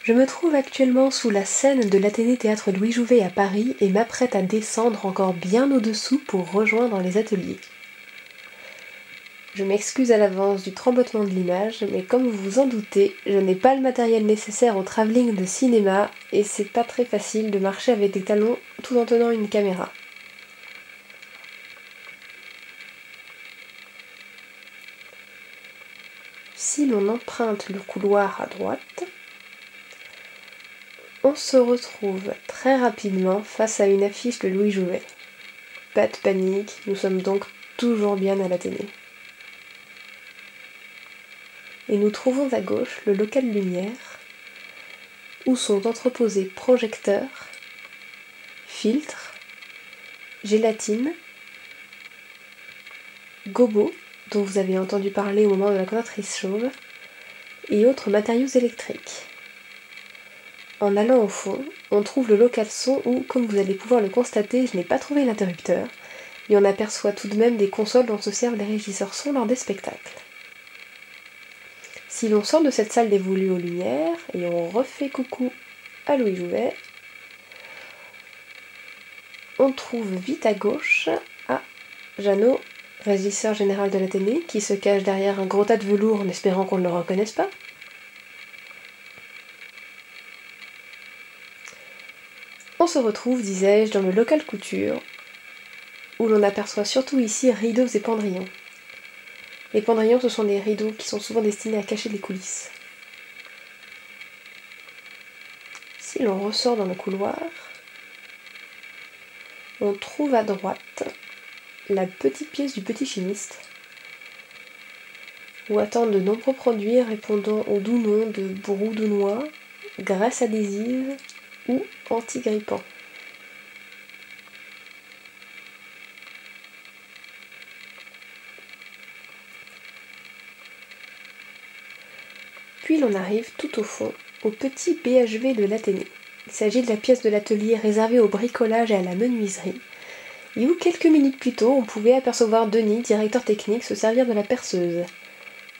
Je me trouve actuellement sous la scène de l'Athénée Théâtre Louis Jouvet à Paris et m'apprête à descendre encore bien au-dessous pour rejoindre les ateliers. Je m'excuse à l'avance du tremblotement de l'image, mais comme vous vous en doutez, je n'ai pas le matériel nécessaire au travelling de cinéma et c'est pas très facile de marcher avec des talons tout en tenant une caméra. Si l'on emprunte le couloir à droite, on se retrouve très rapidement face à une affiche de Louis Jouvet. Pas de panique, nous sommes donc toujours bien à l'Athénée. Et nous trouvons à gauche le local lumière, où sont entreposés projecteurs, filtres, gélatine, gobos, dont vous avez entendu parler au moment de la cantatrice chauve, et autres matériaux électriques. En allant au fond, on trouve le local son où, comme vous allez pouvoir le constater, je n'ai pas trouvé l'interrupteur, mais on aperçoit tout de même des consoles dont se servent les régisseurs son lors des spectacles. Si l'on sort de cette salle dévolue aux lumières, et on refait coucou à Louis Jouvet, on trouve vite à gauche Jeannot, régisseur général de l'Athénée, qui se cache derrière un gros tas de velours en espérant qu'on ne le reconnaisse pas. On se retrouve, disais-je, dans le local couture, où l'on aperçoit surtout ici rideaux et pendrillons. Les pendrillons, ce sont des rideaux qui sont souvent destinés à cacher les coulisses. Si l'on ressort dans le couloir, on trouve à droite la petite pièce du petit chimiste, où attendent de nombreux produits répondant au doux nom de broudounois, graisse adhésive ou anti-grippant. Puis l'on arrive tout au fond, au petit BHV de l'Athénée. Il s'agit de la pièce de l'atelier réservée au bricolage et à la menuiserie, et où quelques minutes plus tôt on pouvait apercevoir Denis, directeur technique, se servir de la perceuse.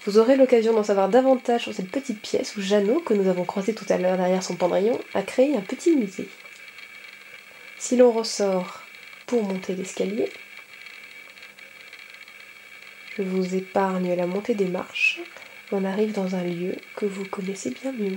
Vous aurez l'occasion d'en savoir davantage sur cette petite pièce où Jeannot, que nous avons croisé tout à l'heure derrière son pendrillon, a créé un petit musée. Si l'on ressort pour monter l'escalier, je vous épargne la montée des marches, on arrive dans un lieu que vous connaissez bien mieux.